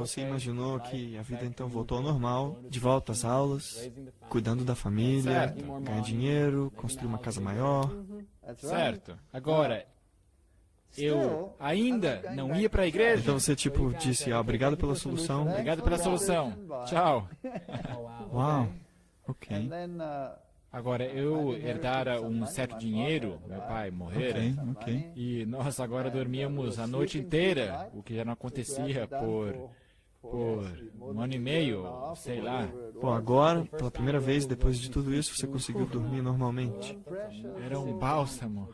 você imaginou que a vida então voltou ao normal, de volta às aulas, cuidando da família, Certo. ganhar dinheiro, construir uma casa maior. Certo. Agora, eu ainda não ia para a igreja. Então você, tipo, disse, obrigado pela solução. Obrigado pela solução. Tchau. Uau, ok, Agora, eu herdara um certo dinheiro, meu pai morrera, ok. e nós agora dormíamos a noite inteira, o que já não acontecia por um ano e meio, sei lá. Bom, agora, pela primeira vez, depois de tudo isso, você conseguiu dormir normalmente. Era um bálsamo.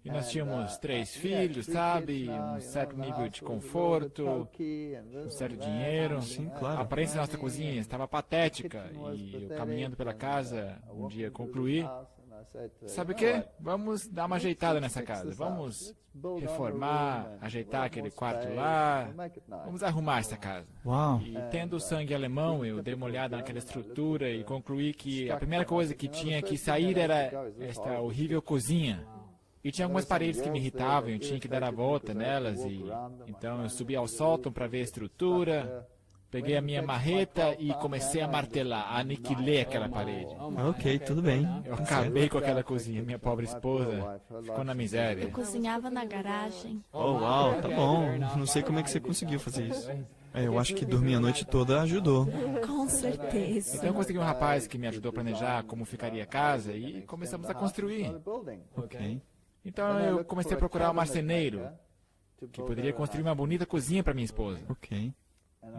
E nós tínhamos 3 filhos, sabe? Um certo nível de conforto, um certo dinheiro. Sim, A claro. aparência da nossa cozinha estava patética. E eu, caminhando pela casa, um dia concluí: sabe o quê? Vamos dar uma ajeitada nessa casa. Vamos reformar, ajeitar aquele quarto lá. Vamos arrumar essa casa. Uau, E tendo sangue alemão, eu dei uma olhada naquela estrutura e concluí que a primeira coisa que tinha que sair era esta horrível cozinha. E tinha algumas paredes que me irritavam, eu tinha que dar a volta nelas, e então eu subi ao sótão para ver a estrutura, peguei a minha marreta e comecei a martelar, aniquilei aquela parede. ok, tudo bem. Eu acabei com aquela cozinha, minha pobre esposa ficou na miséria. Eu cozinhava na garagem. Oh, uau, tá bom. Não sei como é que você conseguiu fazer isso. Eu acho que dormir a noite toda ajudou. Com certeza. Então eu consegui um rapaz que me ajudou a planejar como ficaria a casa e começamos a construir. Ok. Então eu comecei a procurar um marceneiro que poderia construir uma bonita cozinha para minha esposa. Ok.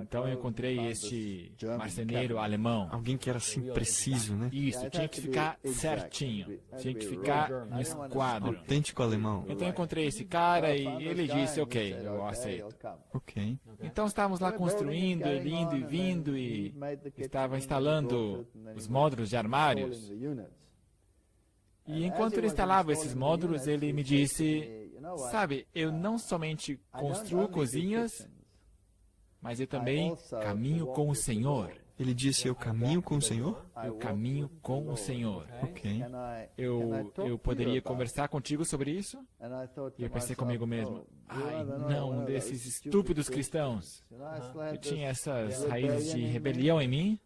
Então eu encontrei este marceneiro alemão. Alguém que era assim preciso, né? Isso, tinha que ficar certinho, tinha que ficar no esquadro. Autêntico alemão. Então eu encontrei esse cara e ele disse, ok, eu aceito. Ok. Então estávamos lá construindo, ele indo e vindo e estava instalando os módulos de armários. E enquanto ele instalava esses módulos, ele me disse, sabe, eu não somente construo cozinhas, mas eu também caminho com o Senhor. Ele disse, eu caminho com o Senhor? Eu caminho com o Senhor. Ok. Eu poderia conversar contigo sobre isso? E eu pensei comigo mesmo, ai, não, um desses estúpidos cristãos. Eu tinha essas raízes de rebelião em mim.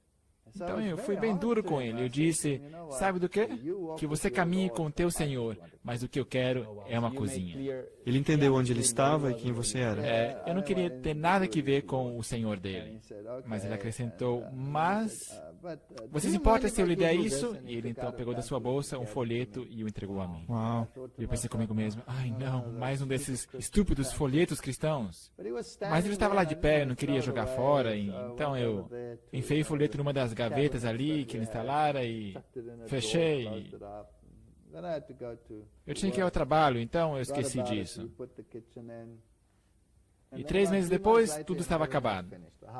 Então eu fui bem duro com ele. Eu disse, sabe do quê? Que você caminhe com o teu Senhor, mas o que eu quero é uma cozinha. Ele entendeu onde ele estava e quem você era. Eu não queria ter nada que ver com o Senhor dele. Mas ele acrescentou, mas você se importa se eu lhe der isso? E ele então pegou da sua bolsa um folheto e o entregou a mim. Uau. E eu pensei comigo mesmo, ai não, mais um desses estúpidos folhetos cristãos. Mas ele estava lá de pé, eu não queria jogar fora, e então eu enfiei o folheto numa das gavetas ali que ele instalara e fechei. Eu tinha que ir ao trabalho, então eu esqueci disso. E 3 meses depois, tudo estava acabado.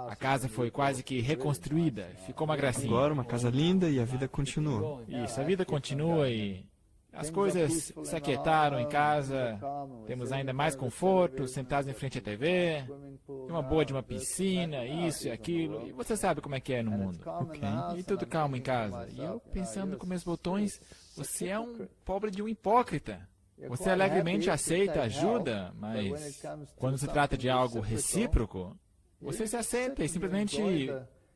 A casa foi quase que reconstruída, ficou uma gracinha. Agora uma casa linda e a vida continua. Isso, a vida continua e as coisas se aquietaram em casa, temos ainda mais conforto, sentados em frente à TV, uma boa de uma piscina, isso e aquilo, e você sabe como é que é no mundo. Ok. E tudo calmo em casa. E eu pensando com meus botões, você é um pobre de um hipócrita. Você alegremente aceita ajuda, mas quando se trata de algo recíproco, você se aceita e simplesmente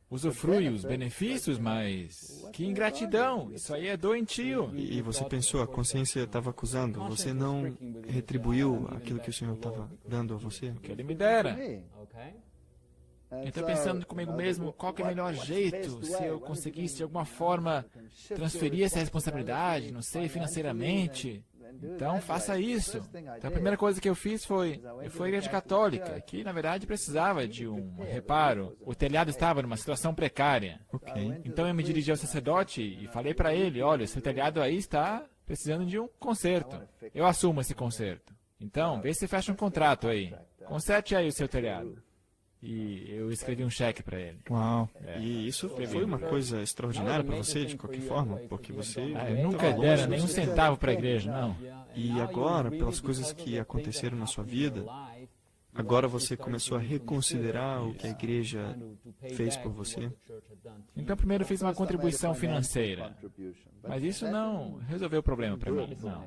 usufrui os benefícios, mas que ingratidão, isso aí é doentio. E você pensou, a consciência estava acusando, você não retribuiu aquilo que o Senhor estava dando a você? Que ele me dera. Então, pensando comigo mesmo, qual que é o melhor jeito, se eu conseguisse de alguma forma transferir essa responsabilidade, não sei, financeiramente, então faça isso. Então, a primeira coisa que eu fiz foi, eu fui à igreja católica, que na verdade precisava de um reparo. O telhado estava numa situação precária. Ok. Então eu me dirigi ao sacerdote e falei para ele, olha, seu telhado aí está precisando de um conserto. Eu assumo esse conserto. Então, vê se fecha um contrato aí. Conserte aí o seu telhado. E eu escrevi um cheque para ele. Uau. E isso foi uma coisa extraordinária para você, de qualquer forma? Porque você... Eu nunca dera nem um centavo para a igreja, não. E agora, pelas coisas que aconteceram na sua vida, agora você começou a reconsiderar o que a igreja fez por você? Então, primeiro eu fiz uma contribuição financeira. Mas isso não resolveu o problema para mim, não.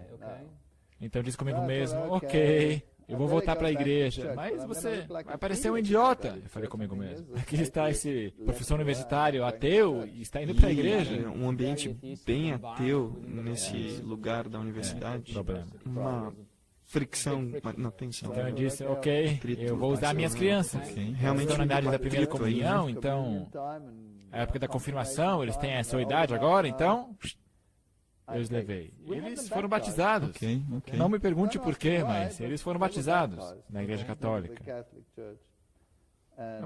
Então eu disse comigo mesmo, ok, eu vou voltar para a igreja, mas você vai parecer um idiota. Eu falei comigo mesmo. Aqui está esse professor universitário ateu e está indo para a igreja. Um ambiente bem ateu nesse lugar da universidade. Problema. Uma fricção, uma tensão. Então eu disse, ok, eu vou usar minhas crianças. Realmente Estão na idade da primeira atrito aí, né? comunhão, então, a época da confirmação, eles têm essa idade agora, então, eu os levei. Eles foram batizados. Ok. Não me pergunte por quê, mas eles foram batizados na Igreja Católica.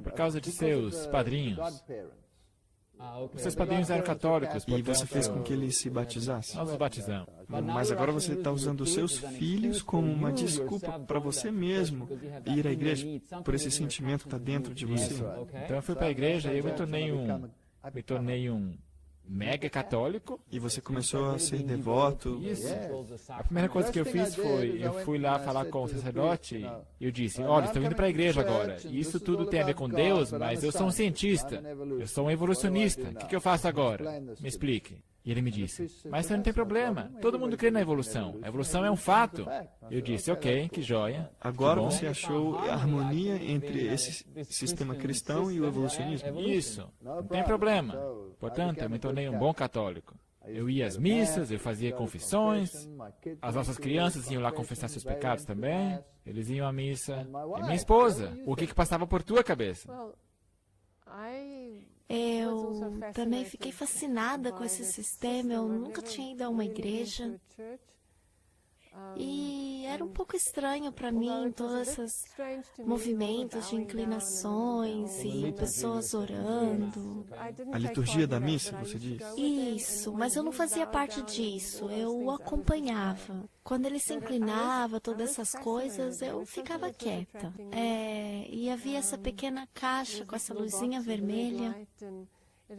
Por causa de seus padrinhos. Os seus padrinhos eram católicos, E você fez com portanto, que eles se batizassem. nós os batizamos. Mas agora você está usando os seus filhos como uma desculpa para você mesmo ir à igreja por esse sentimento que está dentro de você. Então eu fui para a igreja e eu me tornei um mega católico. E você começou a ser devoto. Isso. A primeira coisa que eu fiz foi, eu fui lá falar com o sacerdote e eu disse, olha, estou indo para a igreja agora. E isso tudo tem a ver com Deus, mas eu sou um cientista. Eu sou um evolucionista. O que eu faço agora? Me explique. E ele me disse, mas você não tem problema. Todo mundo crê na evolução. A evolução é um fato. Eu disse, ok, que joia. Agora que bom. você achou a harmonia entre esse sistema cristão e o evolucionismo? Isso, não tem problema. Portanto, eu me tornei um bom católico. Eu ia às missas, eu fazia confissões, as nossas crianças iam lá confessar seus pecados também, eles iam à missa. E minha esposa, o que passava por tua cabeça? Eu também fiquei fascinada com esse sistema. Eu nunca tinha ido a uma igreja. E era um pouco estranho para mim todos esses movimentos de inclinações e pessoas orando. A liturgia da missa, você diz? Isso, mas eu não fazia parte disso, eu o acompanhava. Quando ele se inclinava, todas essas coisas, eu ficava quieta. E havia essa pequena caixa com essa luzinha vermelha.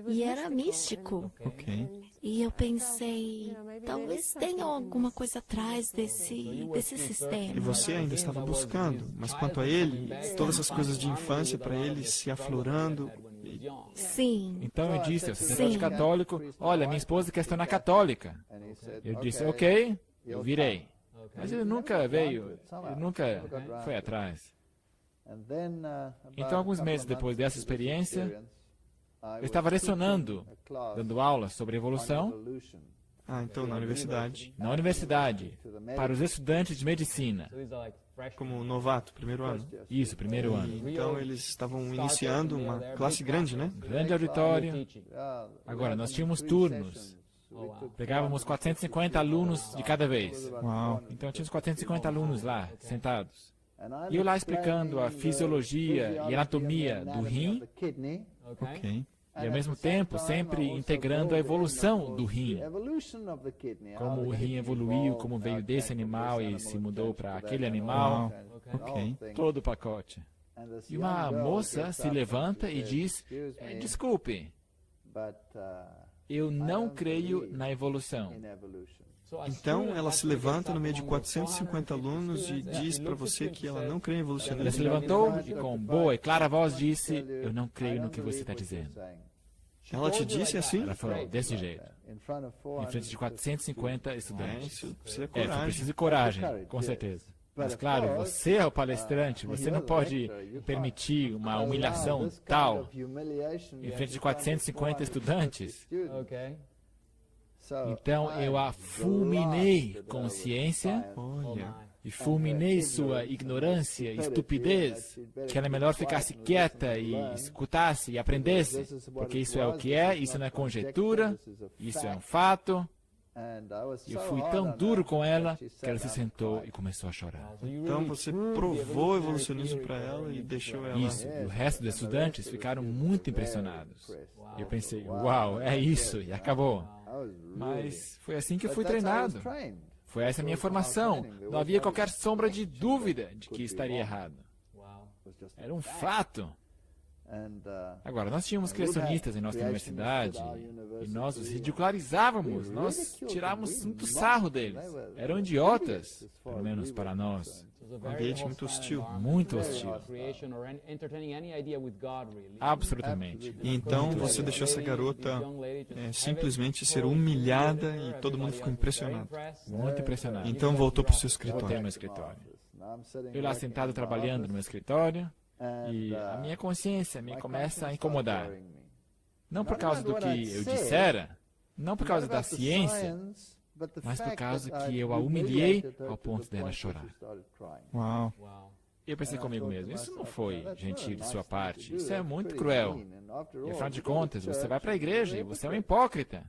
E era místico. Ok. E eu pensei, talvez tenha alguma coisa atrás desse E sistema. você ainda estava buscando, mas quanto a ele, todas essas coisas de infância para ele se aflorando. Sim, Então eu disse ao sacerdote Sim. católico, olha, minha esposa quer se tornar católica. Eu disse, ok, eu virei. Mas ele nunca veio, ele nunca foi atrás. Então, alguns meses depois dessa experiência, eu estava lecionando, dando aulas sobre evolução Então na universidade, na universidade, para os estudantes de medicina. como novato, primeiro ano. Isso, primeiro ano. Então eles estavam iniciando uma classe grande, né? Grande auditório. Agora, nós tínhamos turnos. Pegávamos 450 alunos de cada vez. Uau. Então, tínhamos 450 alunos lá, sentados. E eu lá explicando a fisiologia e anatomia do rim, Ok. e ao mesmo tempo sempre integrando a evolução do rim. Como o rim evoluiu, como veio desse animal e se mudou para aquele animal. Ok. Todo o pacote. E uma moça se levanta e diz, desculpe, eu não creio na evolução. Então ela se levanta no meio de 450 alunos e diz para você que ela não crê em Ela se evolucionismo. levantou e com boa e clara voz disse, eu não creio no que você está dizendo. Ela te disse assim? Ela falou desse jeito, em frente de 450 estudantes. Isso precisa Foi coragem. preciso coragem, com certeza. Mas claro, você é o palestrante, você não pode permitir uma humilhação tal em frente de 450 estudantes. Então eu a fulminei com ciência Olha, e fulminei sua ignorância, estupidez, que era melhor ficasse quieta e escutasse e aprendesse, porque isso é o que é, isso não é conjectura, isso é um fato. E eu fui tão duro com ela que ela se sentou e começou a chorar. então você provou o evolucionismo para ela e deixou ela. Isso, e o resto dos estudantes ficaram muito impressionados. Eu pensei, uau, é isso, e acabou. Mas foi assim que eu fui treinado. Foi essa a minha formação. Não havia qualquer sombra de dúvida de que estaria errado. Era um fato. Agora, nós tínhamos criacionistas em nossa universidade e nós os ridicularizávamos, nós tirávamos muito sarro deles. Eram idiotas, pelo menos para nós. Um ambiente muito hostil. Muito hostil. Absolutamente. E então você deixou essa garota simplesmente ser humilhada e todo mundo ficou impressionado. Muito impressionado. Então voltou para o seu Voltei ao escritório. meu escritório. Eu lá sentado trabalhando no meu escritório, e a minha consciência me começa a incomodar. Não por causa do que eu dissera, não por causa da ciência, mas por causa que eu a humilhei ao ponto dela chorar. Uau. Eu pensei comigo mesmo, isso não foi gentil de sua parte, isso é muito cruel. E afinal de contas, você vai para a igreja e você é um hipócrita.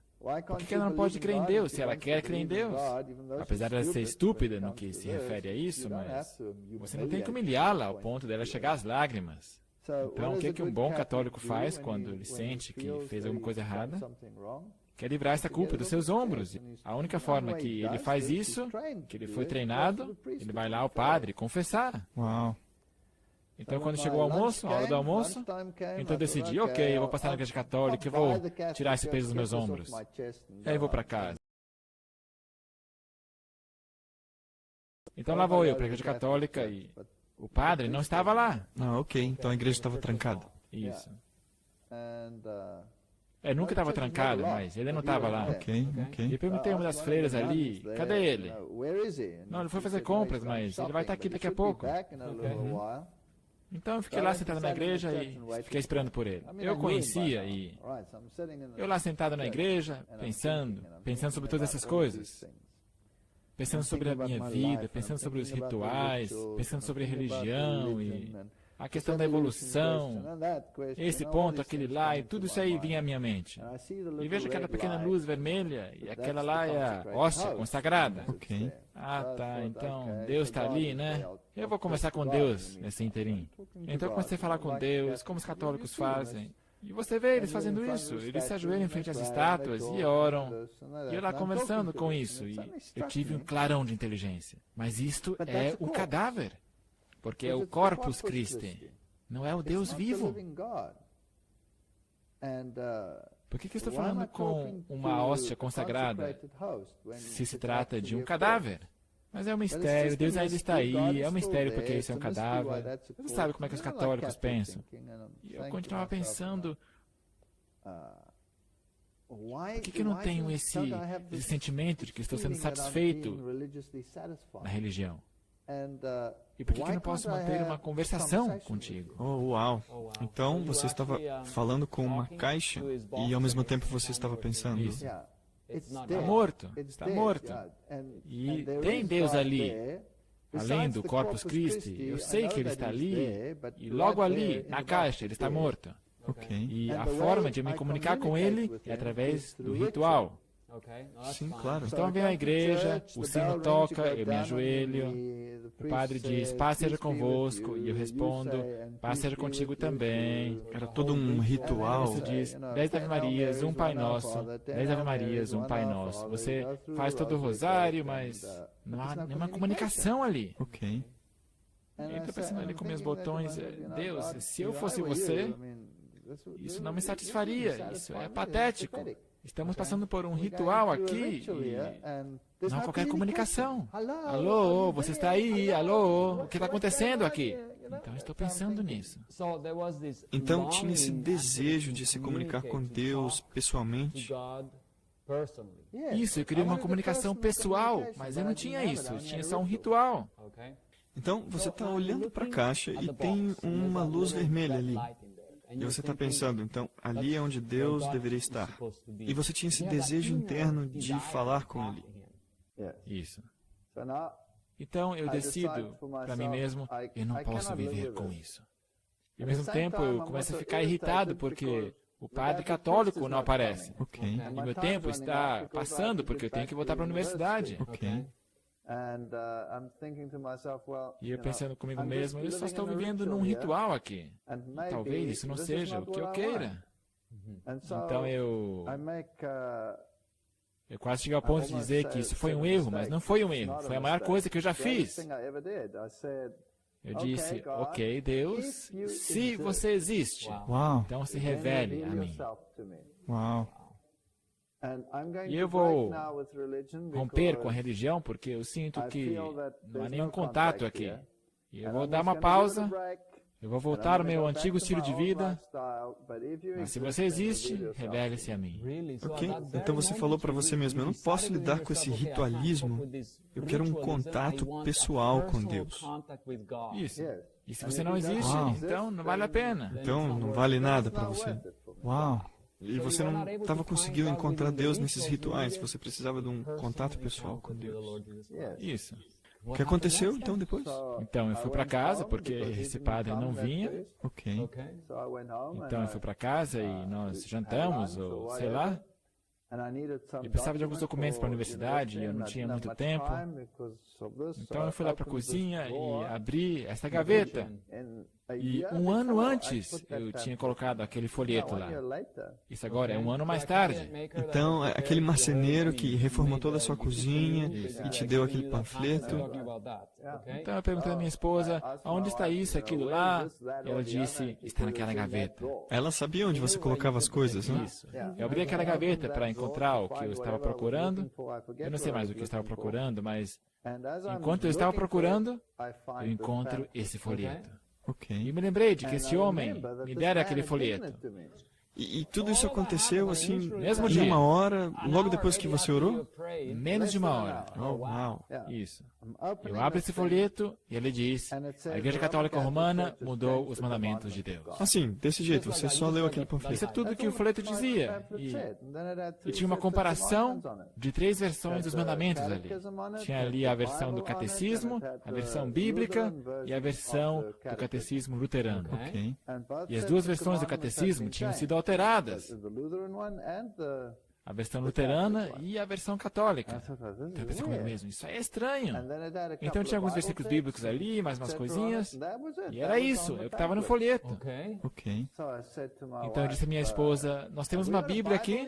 Por que ela não pode crer em Deus, se ela quer crer em Deus? Apesar de ela ser estúpida no que se refere a isso, mas você não tem que humilhá-la ao ponto dela chegar às lágrimas. Então, o que um bom católico faz quando ele sente que fez alguma coisa errada? Quer livrar essa culpa dos seus ombros. A única forma que ele faz isso, que ele foi treinado, ele vai lá ao padre confessar. Uau. Então, quando chegou o almoço, a hora do almoço, então eu decidi, ok, eu vou passar na igreja católica, eu vou tirar esse peso dos meus ombros. Aí eu vou para casa. Então lá vou eu para a igreja católica e o padre não estava lá. Ah, ok. Então a igreja estava trancada. Isso. Nunca estava trancado, mas ele não estava lá. Ok, ok. E eu perguntei a uma das freiras ali, cadê ele? Não, ele foi fazer compras, mas ele vai estar aqui daqui a pouco. Então eu fiquei lá sentado na igreja e fiquei esperando por ele. Eu conhecia e eu lá sentado na igreja, pensando sobre todas essas coisas. Pensando sobre a minha vida, pensando sobre os rituais, pensando sobre a religião e a questão da evolução, esse ponto, aquele lá, e tudo isso aí vinha à minha mente. E vejo aquela pequena luz vermelha, e aquela lá é a hóstia consagrada. Ok. Ah, tá, então Deus está ali, né? Eu vou conversar com Deus nesse inteirinho. Então eu comecei a falar com Deus, como os católicos fazem. E você vê eles fazendo isso, eles se ajoelham em frente às estátuas e oram. E eu lá conversando com isso, e eu tive um clarão de inteligência. Mas isto é o cadáver. Porque é o Corpus Christi, não é o Deus vivo. Por que eu estou falando com uma hóstia consagrada se se trata de um cadáver? Mas é um mistério, Deus ainda está aí, é um mistério porque isso é um cadáver. Você sabe como é que os católicos pensam. E eu continuava pensando, por que eu não tenho esse sentimento de que estou sendo satisfeito na religião? E por que eu não posso manter uma conversação contigo? Oh, uau. Então você estava falando com uma caixa e ao mesmo tempo você estava pensando. Isso. Está morto, está morto. E tem Deus ali, além do Corpus Christi. Eu sei que Ele está ali, e logo ali, na caixa, Ele está morto. Ok. E a forma de eu me comunicar com Ele é através do ritual. Sim, claro. Então vem a igreja, o sino toca, eu me ajoelho, o padre diz, paz seja convosco, e eu respondo, paz seja contigo também. Era todo um ritual. Você diz, 10 Ave Marias, um Pai Nosso, 10 Ave Marias, um Pai Nosso. Você faz todo o rosário, mas não há nenhuma comunicação ali. Ok. Eu estou pensando ali com meus botões, Deus, se eu fosse você, isso não me satisfaria, isso é patético. Estamos passando por um ritual aqui e não há qualquer comunicação. Alô, você está aí? Alô, o que está acontecendo aqui? Então estou pensando nisso. Então tinha esse desejo de se comunicar com Deus pessoalmente. Isso, eu queria uma comunicação pessoal, mas eu não tinha isso, eu tinha só um ritual. Então você está olhando para a caixa e tem uma luz vermelha ali. E você está pensando, então, ali é onde Deus deveria estar. E você tinha esse desejo interno de falar com Ele. Isso. Então eu decido para mim mesmo, eu não posso viver com isso. E ao mesmo tempo eu começo a ficar irritado porque o padre católico não aparece. Ok. E meu tempo está passando porque eu tenho que voltar para a universidade. Ok. E eu pensando comigo mesmo, eu só estou vivendo num ritual aqui. E talvez isso não seja o que eu queira. Então eu quase cheguei ao ponto de dizer que isso foi um erro, mas não foi um erro. Foi a maior coisa que eu já fiz. Eu disse, ok, Deus, se você existe, Uau. então se revele a mim. Uau. E eu vou romper com a religião porque eu sinto que não há nenhum contato aqui. E eu vou dar uma pausa, Eu vou voltar ao meu antigo estilo de vida, mas se você existe, revele-se a mim. Ok, então você falou para você mesmo, eu não posso lidar com esse ritualismo, eu quero um contato pessoal com Deus. Isso. E se você não existe, então não vale a pena. Então não vale nada para você. Uau! E você não estava conseguindo encontrar Deus nesses rituais, você precisava de um contato pessoal com Deus. Isso. O que aconteceu então depois? Então eu fui para casa, porque esse padre não vinha. Ok. Então eu fui para casa e nós jantamos, ou sei lá. Eu precisava de alguns documentos para a universidade e eu não tinha muito tempo. Então eu fui lá para a cozinha e abri essa gaveta. E um ano antes eu tinha colocado aquele folheto lá. Isso agora é um ano mais tarde. Então, aquele marceneiro que reformou toda a sua cozinha e te deu aquele panfleto. Então eu perguntei à minha esposa, aonde está isso, aquilo lá? E ela disse, está naquela gaveta. Ela sabia onde você colocava as coisas, né? Isso. Eu abri aquela gaveta para encontrar o que eu estava procurando. Eu não sei mais o que eu estava procurando, mas enquanto eu estava procurando, eu encontro esse folheto. Ok. E me lembrei de que esse homem me dera aquele folheto. E tudo isso aconteceu assim, Mesmo em dia. uma hora, logo depois que você orou? Menos de uma hora. Oh, uau. Isso. Eu abro esse folheto e ele diz, a Igreja Católica Romana mudou os mandamentos de Deus. Assim, desse jeito, você só leu aquele Isso é panfleto. tudo que o folheto dizia. E tinha uma comparação de 3 versões dos mandamentos ali. Tinha ali a versão do catecismo, a versão bíblica e a versão do catecismo luterano. Ok. E as 2 versões do catecismo tinham sido alteradas. A versão luterana e a versão católica. Então eu pensei comigo mesmo, isso aí é estranho. Então tinha alguns versículos bíblicos ali, mais umas coisinhas. E era isso, é o que estava no folheto. Ok. Então eu disse à minha esposa, nós temos uma Bíblia aqui?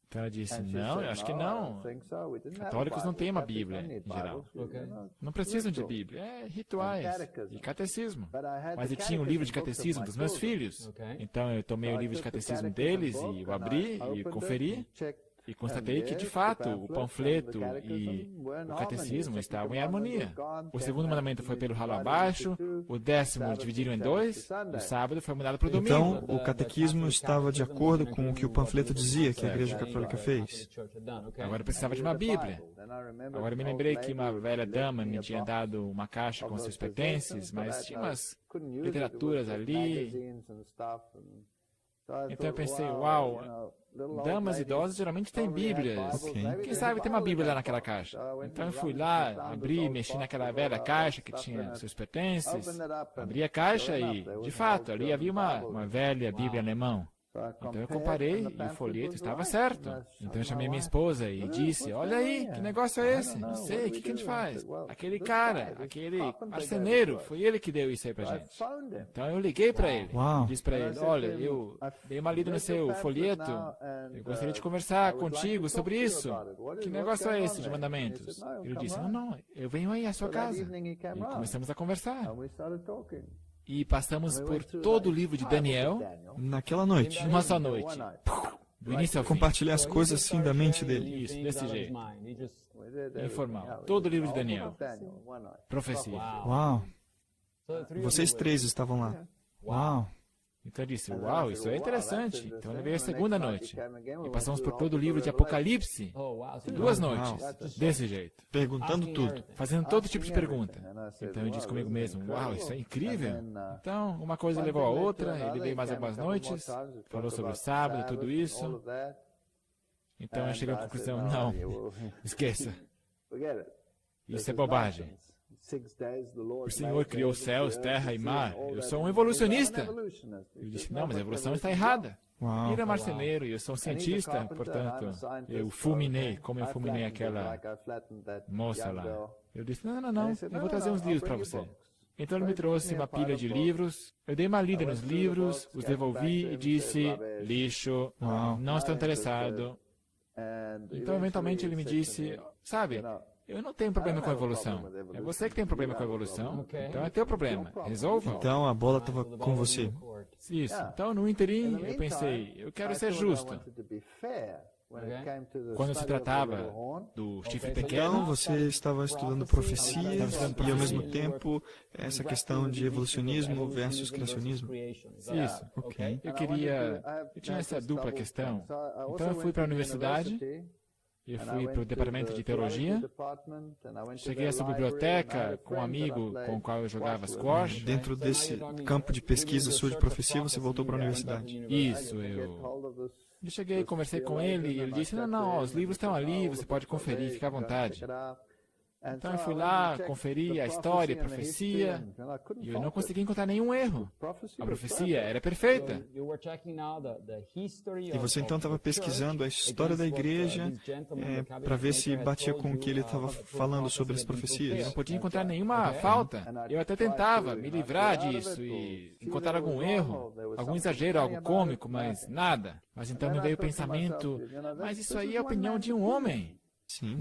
Então ela disse, não, eu acho que não. Católicos não têm uma Bíblia, em geral. Não precisam de Bíblia, é rituais e catecismo. Mas eu tinha um livro de catecismo dos meus filhos. Então eu tomei o livro de catecismo deles e o abri e conferi. E constatei que, de fato, o panfleto e o catecismo estavam em harmonia. O segundo mandamento foi pelo ralo abaixo, o 10º dividiram em 2, o sábado foi mudado para o domingo. Então, o catequismo estava de acordo com o que o panfleto dizia que a Igreja Católica fez. Agora eu precisava de uma Bíblia. Agora eu me lembrei que uma velha dama me tinha dado uma caixa com seus pertences, mas tinha umas literaturas ali. Então eu pensei, uau, damas idosas geralmente têm Bíblias. Quem sabe tem uma Bíblia lá naquela caixa. Então eu fui lá, abri, mexi naquela velha caixa que tinha seus pertences, abri a caixa e, de fato, ali havia uma velha Bíblia alemã. Então eu comparei e o folheto estava certo. Então eu chamei minha esposa e disse, olha aí, que negócio é esse? Não sei, o que a gente faz? Aquele cara, aquele marceneiro, foi ele que deu isso aí pra gente. Então eu liguei para ele e disse para ele, olha, eu dei uma lida no seu folheto, eu gostaria de conversar contigo sobre isso. Que negócio é esse de mandamentos? Ele disse, não, eu venho aí à sua casa. E começamos a conversar. E passamos por todo o livro de Daniel Naquela noite. numa só noite. Do início ao fim. Compartilhar as coisas assim da mente dele. Isso, desse jeito. Informal. Todo o livro de Daniel. Profecia. Uau. Vocês 3 estavam lá. Uau. Então eu disse, uau, isso é interessante. Então eu levei a segunda noite. E passamos por todo o livro de Apocalipse. 2 noites. Desse jeito. Perguntando tudo. Fazendo todo tipo de pergunta. Então eu disse comigo mesmo, uau, isso é incrível. Então, uma coisa levou a outra, ele veio mais algumas noites, falou sobre o sábado, tudo isso. Então eu cheguei à conclusão, não, esqueça. Isso é bobagem. O Senhor criou céus, terra e mar. Eu sou um evolucionista. Eu disse, não, mas a evolução está errada. Uau. Ele é marceneiro e eu sou um cientista, portanto, eu fulminei, como eu fulminei aquela moça lá. Eu disse, não, eu vou trazer uns livros para você. Então ele me trouxe uma pilha de livros, eu dei uma lida nos livros, os devolvi e disse, lixo, não estou interessado. Então eventualmente ele me disse, sabe, eu não tenho problema com a evolução. É você que tem problema com a evolução. Então é teu problema. Resolva. Então a bola estava com você. Isso. Então no interim eu pensei, eu quero ser justo. Quando se tratava do chifre Então, pequeno, você estava estudando profecias e, ao mesmo tempo, essa questão de evolucionismo versus criacionismo. isso. Ok. Eu tinha essa dupla questão. Então eu fui para a universidade, eu fui para o departamento de teologia, cheguei a essa biblioteca com um amigo com o qual eu jogava squash. Dentro desse campo de pesquisa sua de profecia, você voltou para a universidade. Isso, eu cheguei, conversei com ele e ele disse, não, os livros estão ali, você pode conferir, fica à vontade. Então eu fui lá, conferi a história e a profecia, e eu não consegui encontrar nenhum erro. A profecia era perfeita. E você então estava pesquisando a história da igreja para ver se batia com o que ele estava falando sobre as Eu profecias. não podia encontrar nenhuma falta. Eu até tentava me livrar disso e encontrar algum erro, algum exagero, algo cômico, mas nada. Mas então me veio o pensamento, mas isso aí é a opinião de um homem. Sim.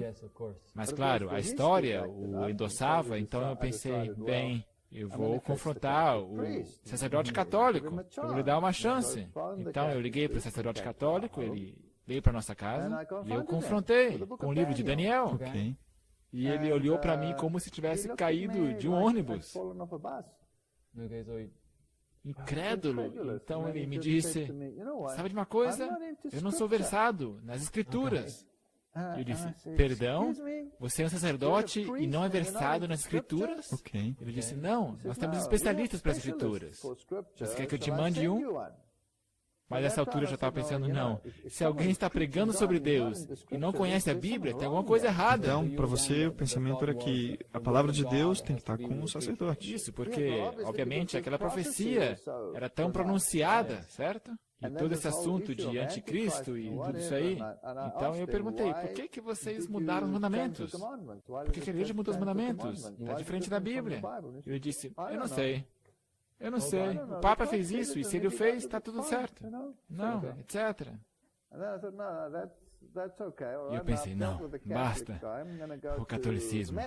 Mas claro, a história o endossava, então eu pensei, bem, eu vou confrontar o sacerdote católico, eu vou lhe dar uma chance. Então eu liguei para o sacerdote católico, ele veio para nossa casa e eu confrontei com o livro de Daniel. Ok. E ele olhou para mim como se tivesse caído de um ônibus. Incrédulo. Então ele me disse, sabe de uma coisa? Eu não sou versado nas escrituras. Eu disse, perdão? Você é um sacerdote e não é versado nas escrituras? Ok. Ele disse, não, nós temos especialistas para as escrituras. Você quer que eu te mande um? Mas nessa altura eu já estava pensando, não, se alguém está pregando sobre Deus e não conhece a Bíblia, tem alguma coisa errada. Então, para você, o pensamento era que a palavra de Deus tem que estar com o sacerdote. Isso, porque, obviamente, aquela profecia era tão pronunciada, certo? E todo esse assunto de anticristo e tudo isso aí. Então eu perguntei, por que vocês mudaram os mandamentos? Por que a igreja mudou os mandamentos? Está diferente da Bíblia. Ele disse, eu não sei. Eu não sei. O Papa fez isso e se ele o fez, está tudo certo. Não, etc. E eu pensei, não, basta o catolicismo.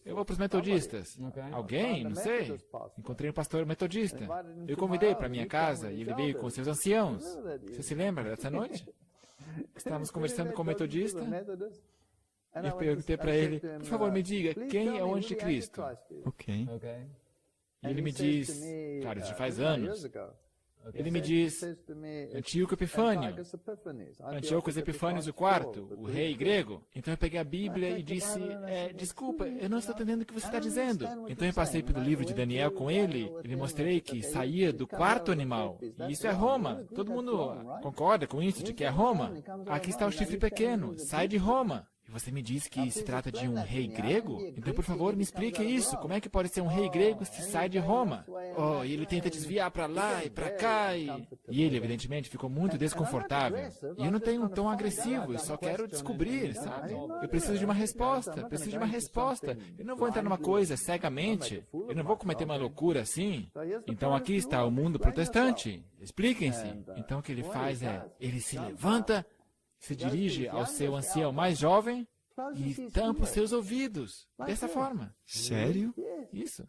Eu vou para os metodistas. Alguém? Não sei. Encontrei um pastor metodista. Eu convidei para minha casa e ele veio com seus anciãos. Você se lembra dessa noite? Estávamos conversando com o metodista. E eu perguntei para ele, por favor, me diga, quem é o anticristo? Ok. E ele me diz, claro, isso já faz anos. Ele me diz, Antíoco Epifânio, Antíoco Epifânios IV, o rei grego. Então eu peguei a Bíblia e disse, desculpa, eu não estou entendendo o que você está dizendo. Então eu passei pelo livro de Daniel com ele, e lhe mostrei que saía do quarto animal. E isso é Roma. Todo mundo concorda com isso, de que é Roma? Aqui está o chifre pequeno, sai de Roma. E você me diz que se trata de um rei grego? Então, por favor, me explique isso. Como é que pode ser um rei grego se sai de Roma? Oh, e ele tenta desviar para lá e para cá. E ele, evidentemente, ficou muito desconfortável. E eu não tenho um tom agressivo, eu só quero descobrir, sabe? Eu preciso de uma resposta, preciso de uma resposta. Eu não vou entrar numa coisa cegamente. Eu não vou cometer uma loucura assim. Então, aqui está o mundo protestante. Expliquem-se. Então, o que ele faz é, ele se levanta, se dirige ao seu ancião mais jovem e tampa os seus ouvidos. Dessa forma. Sério? Isso.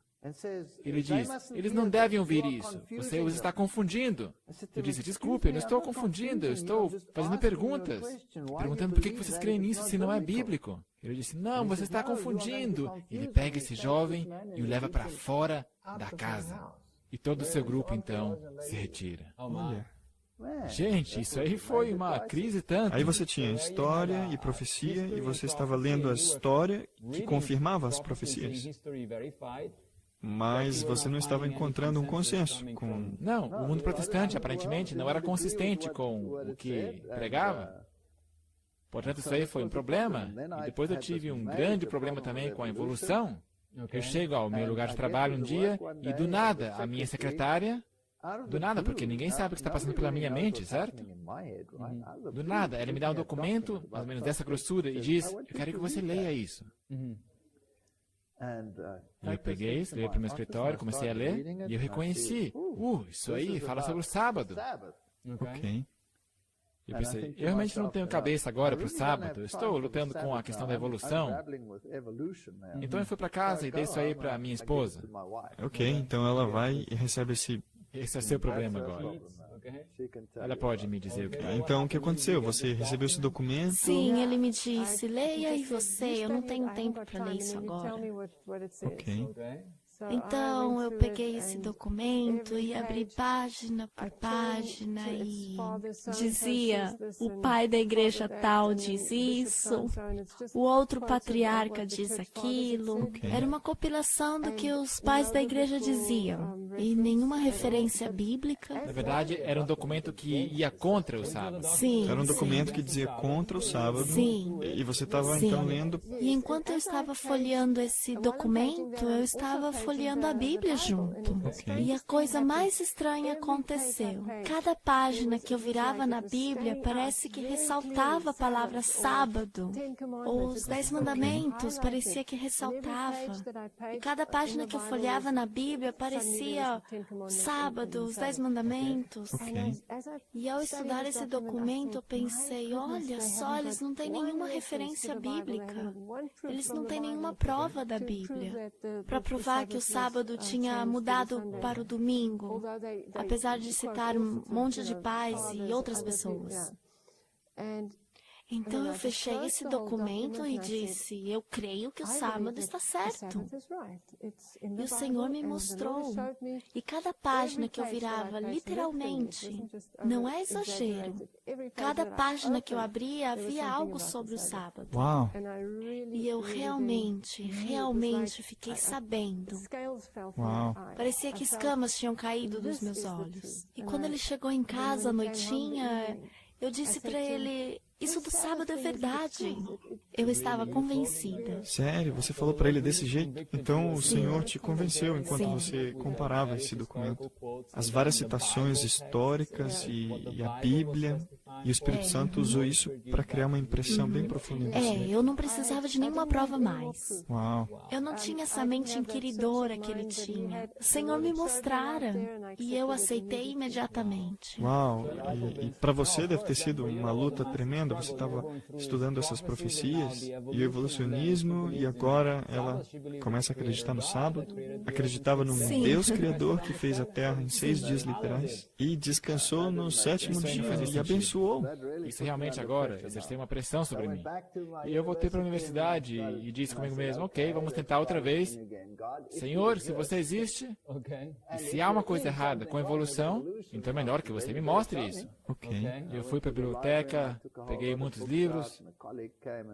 Ele diz, eles não devem ouvir isso. Você os está confundindo. Eu disse, desculpe, eu não estou confundindo, eu estou fazendo perguntas. Perguntando por que vocês creem nisso se não é bíblico. Ele disse, não, você está confundindo. Ele pega esse jovem e o leva para fora da casa. E todo o seu grupo, então, se retira. Olha. Gente, isso aí foi uma crise tanto. Aí você tinha história e profecia, e você estava lendo a história que confirmava as profecias. Mas você não estava encontrando um consenso com... Não, o mundo protestante aparentemente não era consistente com o que pregava. Portanto, isso aí foi um problema. E depois eu tive um grande problema também com a evolução. Eu chego ao meu lugar de trabalho um dia e do nada a minha secretária... Do nada, porque ninguém sabe o que está passando pela minha mente, certo? Do nada, ela me dá um documento, mais ou menos dessa grossura, e diz, eu quero que você leia isso. E eu peguei isso, levei para o meu escritório, comecei a ler, e eu reconheci, isso aí fala sobre o sábado. Ok. E eu pensei, eu realmente não tenho cabeça agora para o sábado, eu estou lutando com a questão da evolução. Então eu fui para casa e dei isso aí para minha esposa. Ok, então ela vai e recebe esse... Esse é o seu problema agora. Ela pode me dizer o que é. Então, o que aconteceu? Você recebeu esse documento? Sim, ele me disse, leia aí você, eu não tenho tempo para ler isso agora. Ok. Então, eu peguei esse documento e abri página por página e dizia, o pai da igreja tal diz isso, o outro patriarca diz aquilo. Era uma compilação do que os pais da igreja diziam e nenhuma referência bíblica. Na verdade, era um documento que ia contra o sábado. Sim, Era um documento que dizia contra o sábado. Sim. E você estava Sim. então lendo. E enquanto eu estava folheando esse documento, eu estava folheando a Bíblia junto. E a coisa mais estranha aconteceu. Cada página que eu virava na Bíblia parece que ressaltava a palavra sábado. Os 10 mandamentos parecia que ressaltava. E cada página que eu folheava na Bíblia parecia sábado, os 10 mandamentos. E ao estudar esse documento, eu pensei, olha só, eles não têm nenhuma referência bíblica. Eles não têm nenhuma prova da Bíblia para provar que o sábado tinha mudado para o domingo, apesar de citar um monte de pais e outras pessoas. Então eu fechei esse documento e disse, eu creio que o sábado está certo. E o Senhor me mostrou. E cada página que eu virava, literalmente, não é exagero. Cada página que eu abria havia algo sobre o sábado. Uau! E eu realmente fiquei sabendo. Uau! Parecia que escamas tinham caído dos meus olhos. E quando ele chegou em casa à noitinha, eu disse para ele, isso do sábado é verdade. Eu estava convencida. Sério? Você falou para ele desse jeito? Então o Senhor te convenceu enquanto Sim. você comparava esse documento. As várias citações históricas e a Bíblia. E o Espírito Santo usou isso para criar uma impressão bem profunda em você. Eu não precisava de nenhuma prova mais. Uau! Eu não tinha essa mente inquiridora que ele tinha. O Senhor me mostrara. E eu aceitei imediatamente. Uau! E para você deve ter sido uma luta tremenda. Você estava estudando essas profecias e o evolucionismo e agora ela começa a acreditar no sábado. Acreditava no Sim. Deus Criador que fez a terra em 6 dias literais e descansou no 7º dia e abençoou. Isso realmente agora exerceu uma pressão sobre mim. E eu voltei para a universidade e disse comigo mesmo, ok, vamos tentar outra vez. Senhor, se você existe, e se há uma coisa errada com a evolução, então é melhor que você me mostre isso. Ok. Eu fui para a biblioteca, peguei muitos livros,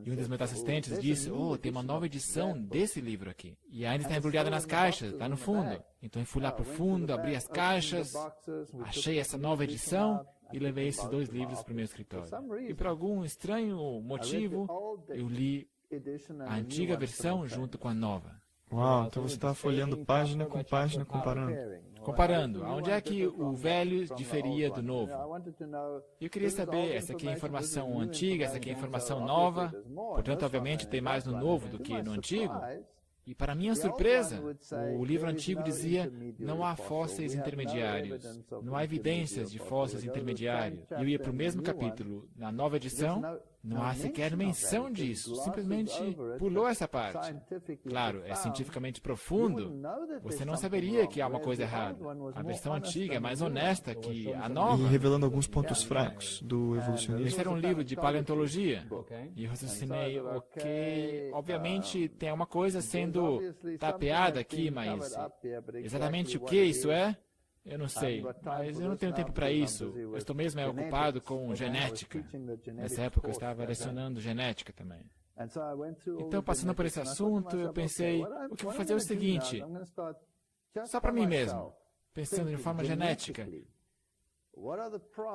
e um dos meus assistentes disse, oh, tem uma nova edição desse livro aqui. E ainda está embrulhada nas caixas, lá no fundo. Então eu fui lá para o fundo, abri as caixas, achei essa nova edição, e levei esses 2 livros para o meu escritório. E por algum estranho motivo, eu li a antiga versão junto com a nova. Uau, então você estava folheando página com página, comparando. Comparando, aonde é que o velho diferia do novo? Eu queria saber, essa aqui é a informação antiga, essa aqui é a informação nova. Portanto, obviamente, tem mais no novo do que no antigo. E para minha surpresa, o livro antigo dizia, não há fósseis intermediários, não há evidências de fósseis intermediários. Eu ia para o mesmo capítulo. Na nova edição, não há sequer menção disso, simplesmente pulou essa parte. Claro, é cientificamente profundo, você não saberia que há uma coisa errada. A versão antiga é mais honesta que a E nova. revelando alguns pontos fracos do evolucionismo. Esse era um livro de paleontologia. E eu raciocinei, ok, obviamente tem uma coisa sendo tapeada aqui, mas exatamente o que isso é? Eu não sei, mas eu não tenho tempo para isso. Eu estou mesmo ocupado com genética. Nessa época eu estava lecionando genética também. Então, passando por esse assunto, eu pensei, o que eu vou fazer é o seguinte, só para mim mesmo, pensando de forma genética.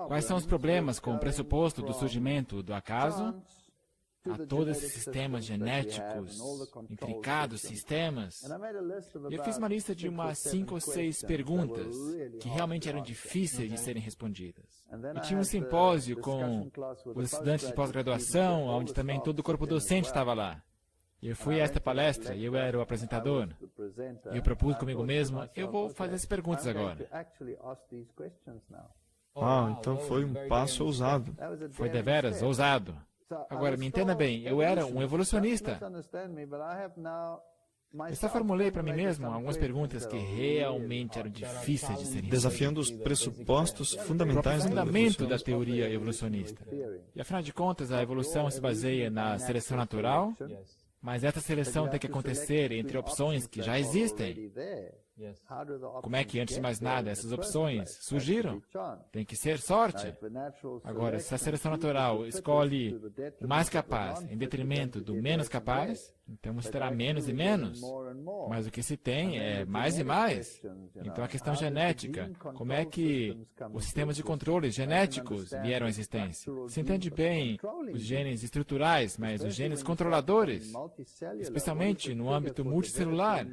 Quais são os problemas com o pressuposto do surgimento do acaso? A todos esses sistemas genéticos, intricados sistemas. Eu fiz uma lista de umas 5 ou 6 perguntas que realmente eram difíceis de serem respondidas. E tinha um simpósio com os estudantes de pós-graduação, onde também todo o corpo docente estava lá. Eu fui a esta palestra e eu era o apresentador. E eu propus comigo mesmo, eu vou fazer as perguntas agora. Então foi um passo ousado. Foi deveras ousado. Agora, me entenda bem, eu era um evolucionista. Eu só formulei para mim mesmo algumas perguntas que realmente eram difíceis de serem Desafiando os pressupostos fundamentais da fundamento da evolução. teoria evolucionista. E afinal de contas, a evolução se baseia na seleção natural, mas essa seleção tem que acontecer entre opções que já existem. Como é que, antes de mais nada, essas opções surgiram? Tem que ser sorte. Agora, se a seleção natural escolhe o mais capaz em detrimento do menos capaz, então você terá menos e menos. Mas o que se tem é mais e mais. Então a questão genética, como é que os sistemas de controle genéticos vieram à existência? Se entende bem os genes estruturais, mas os genes controladores, especialmente no âmbito multicelular.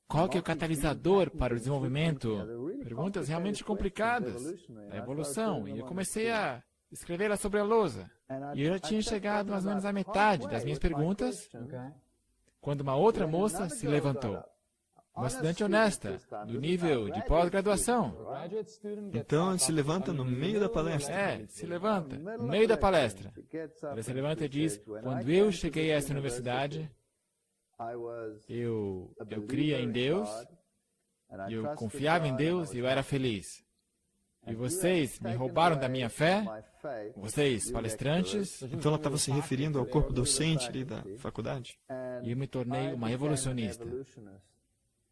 Qual que é o catalisador para o desenvolvimento? Perguntas realmente complicadas da evolução. E eu comecei a escrevê-las sobre a lousa. E eu já tinha chegado mais ou menos à metade das minhas perguntas, quando uma outra moça se levantou. Uma estudante honesta, do nível de pós-graduação. Então ele se levanta no meio da palestra. É, se levanta, no meio da palestra. Ela se levanta e diz, quando eu cheguei a essa universidade, eu cria em Deus, eu confiava em Deus e eu era feliz. E vocês me roubaram da minha fé, vocês, palestrantes, Então ela estava se referindo ao corpo docente ali da faculdade. e eu me tornei uma evolucionista.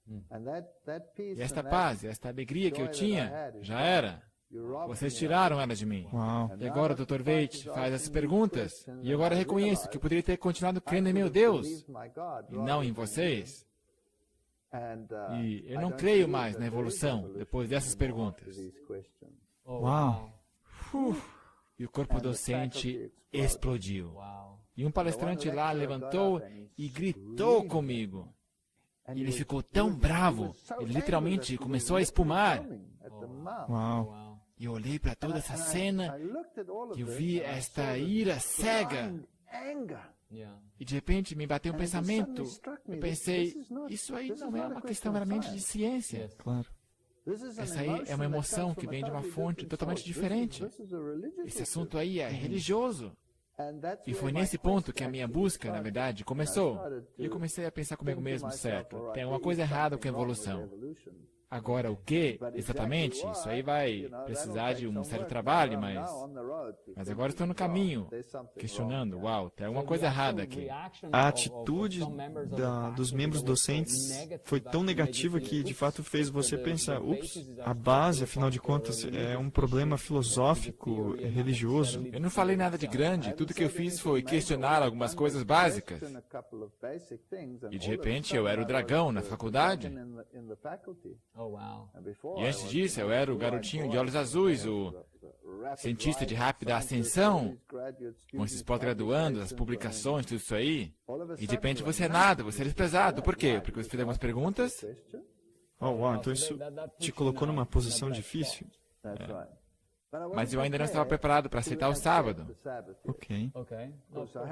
E esta paz, esta alegria que eu tinha, já era. Vocês tiraram ela de mim. Uau. E agora o Dr. Veit faz essas perguntas, e agora reconheço que eu poderia ter continuado crendo em meu Deus, e não em vocês. E eu não creio mais na evolução depois dessas perguntas. Uau. E o corpo docente explodiu. E um palestrante lá levantou e gritou comigo. E ele ficou tão bravo, ele literalmente começou a espumar. Uau. E eu olhei para toda essa cena e eu vi esta ira cega. E de repente me bateu um pensamento. Eu pensei, isso aí não é uma questão meramente de ciência. Claro. Essa aí é uma emoção que vem de uma fonte totalmente diferente. Esse assunto aí é religioso. E foi nesse ponto que a minha busca, na verdade, começou. E eu comecei a pensar comigo mesmo, certo, tem alguma coisa errada com a evolução. Agora, o que exatamente? Isso aí vai precisar de um certo trabalho, mas agora estou no caminho, questionando, uau, tem alguma coisa errada aqui. A atitude dos membros docentes foi tão negativa que, de fato, fez você pensar, ups, a base, afinal de contas, é um problema filosófico, religioso. Eu não falei nada de grande, tudo que eu fiz foi questionar algumas coisas básicas. E de repente eu era o dragão na faculdade. E antes disso, eu era o garotinho de olhos azuis, o cientista de rápida ascensão, com esses pós-graduandos, as publicações, tudo isso aí. E de repente você é nada, você é desprezado. Por quê? Porque você fez algumas perguntas. Oh, uau, então isso te colocou numa posição difícil? Mas eu ainda não estava preparado para aceitar o sábado. Ok.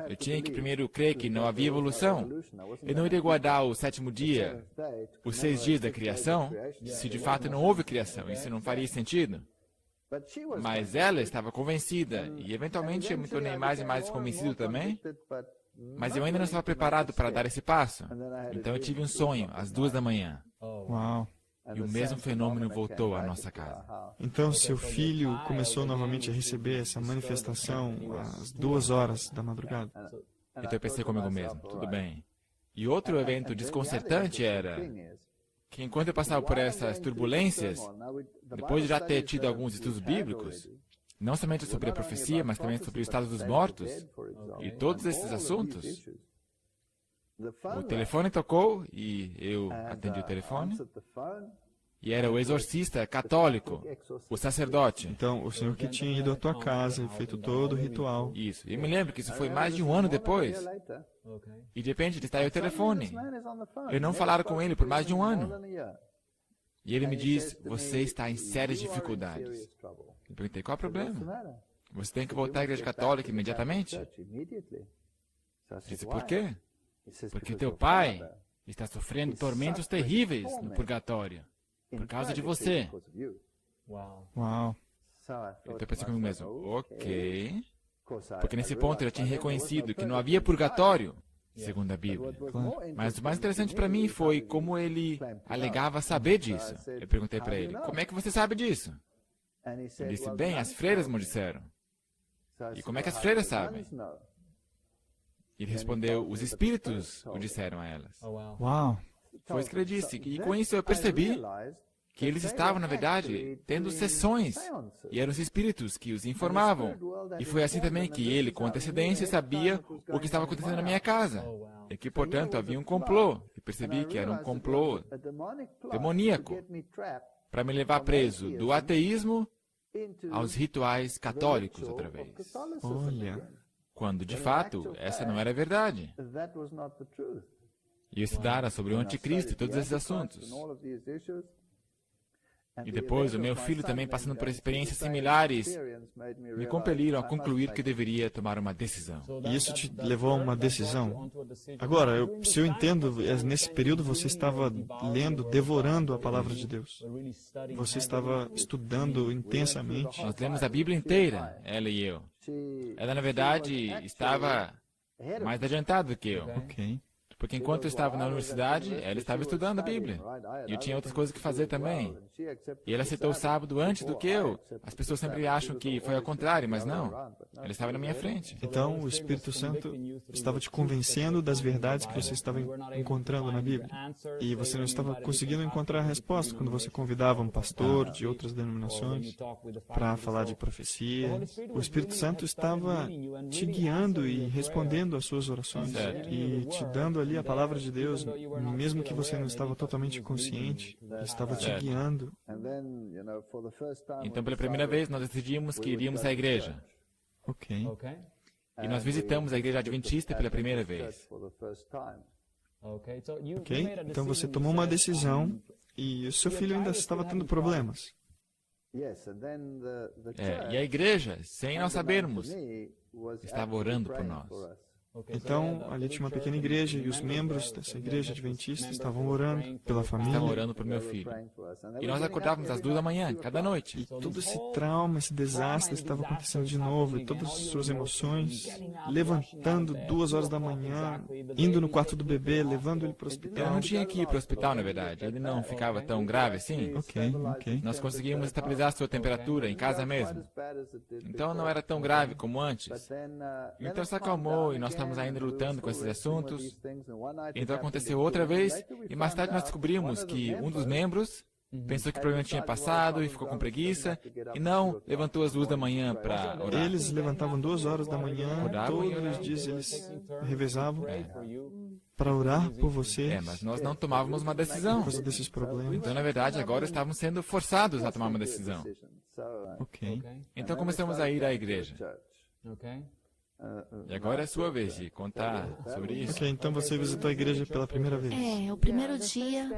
Eu tinha que primeiro crer que não havia evolução. Eu não iria guardar o sétimo dia, os 6 dias da criação, se de fato não houve criação. Isso não faria sentido. Mas ela estava convencida, e eventualmente eu me tornei mais e mais convencido também. Mas eu ainda não estava preparado para dar esse passo. Então eu tive um sonho, às 2 da manhã. Uau. E o mesmo fenômeno voltou à nossa casa. Então seu filho começou novamente a receber essa manifestação às 2 horas da madrugada. Então eu pensei comigo mesmo, tudo bem. E outro evento desconcertante era que enquanto eu passava por essas turbulências, depois de já ter tido alguns estudos bíblicos, não somente sobre a profecia, mas também sobre o estado dos mortos, e todos esses assuntos, o telefone tocou e eu atendi o telefone. E era o exorcista católico, o sacerdote. Então, o senhor que tinha ido à tua casa e feito todo o ritual. Isso. E eu me lembro que isso foi mais de um ano depois. E de repente ele está aí o telefone. Eu não falaram com ele por mais de um ano. E ele me diz, você está em sérias dificuldades. Eu perguntei, qual é o problema? Você tem que voltar à igreja católica imediatamente? Disse, por quê? Porque teu pai está sofrendo tormentos terríveis no purgatório, por causa de você. Uau. Então eu pensei comigo mesmo, ok. Porque nesse ponto eu já tinha reconhecido que não havia purgatório. segundo a Bíblia. Claro. Mas o mais interessante para mim foi como ele alegava saber disso. Eu perguntei para ele, como é que você sabe disso? Ele disse, bem, as freiras me disseram. E como é que as freiras sabem? Ele respondeu, os espíritos o disseram a elas. Uau! Foi isso que ele disse. E com isso eu percebi que eles estavam, na verdade, tendo sessões. E eram os espíritos que os informavam. E foi assim também que ele, com antecedência, sabia o que estava acontecendo na minha casa. E que, portanto, havia um complô. E percebi que era um complô demoníaco para me levar preso do ateísmo aos rituais católicos outra vez. Olha, Quando, de fato, essa não era a verdade. E eu estudara sobre o anticristo e todos esses assuntos. E depois, o meu filho também passando por experiências similares, me compeliram a concluir que deveria tomar uma decisão. e isso te levou a uma decisão? Agora, se eu entendo, nesse período você estava lendo, devorando a palavra de Deus. Você estava estudando intensamente. Nós lemos a Bíblia inteira, ela e eu. Ela, na verdade, estava mais adiantada do que eu. Ok. Porque enquanto eu estava na universidade, ela estava estudando a Bíblia. E eu tinha outras coisas que fazer também. E ela aceitou o sábado antes do que eu. As pessoas sempre acham que foi ao contrário, mas não. Ela estava na minha frente. Então, o Espírito Santo estava te convencendo das verdades que você estava encontrando na Bíblia. E você não estava conseguindo encontrar a resposta quando você convidava um pastor de outras denominações para falar de profecia. O Espírito Santo estava te guiando e respondendo às suas orações. E te dando ali a palavra de Deus, mesmo que você não estava totalmente consciente, Ele estava te guiando. Então, pela primeira vez, nós decidimos que iríamos à igreja. Ok. E nós visitamos a igreja adventista pela primeira vez. Ok? Então você tomou uma decisão e o seu filho ainda estava tendo problemas. E a igreja, sem nós sabermos, estava orando por nós. Então, ali tinha uma pequena igreja e os membros dessa igreja adventista estavam orando pela família. Estavam orando por meu filho. E nós acordávamos às 2 da manhã, cada noite. E todo esse trauma, esse desastre estava acontecendo de novo. E todas as suas emoções, levantando 2 horas da manhã, indo no quarto do bebê, levando ele para o Eu hospital. não tinha que ir para o hospital, na verdade. Ele não ficava tão grave assim. Ok. Nós conseguimos estabilizar sua temperatura em casa mesmo. Então não era tão grave como antes. Então se acalmou e nós estávamos ainda lutando com esses assuntos. Então aconteceu outra vez e mais tarde nós descobrimos que um dos membros pensou que o problema tinha passado e ficou com preguiça e não levantou às 2 da manhã para orar. Eles levantavam 2 horas da manhã, Oravam e todos os dias eles revezavam É. para orar por você Mas nós não tomávamos uma decisão. por causa desses problemas. Então, na verdade, agora estávamos sendo forçados a tomar uma decisão. Ok. Então começamos a ir à igreja. E agora é a sua vez de contar sobre isso. Ok, então você visitou a igreja pela primeira vez. O primeiro dia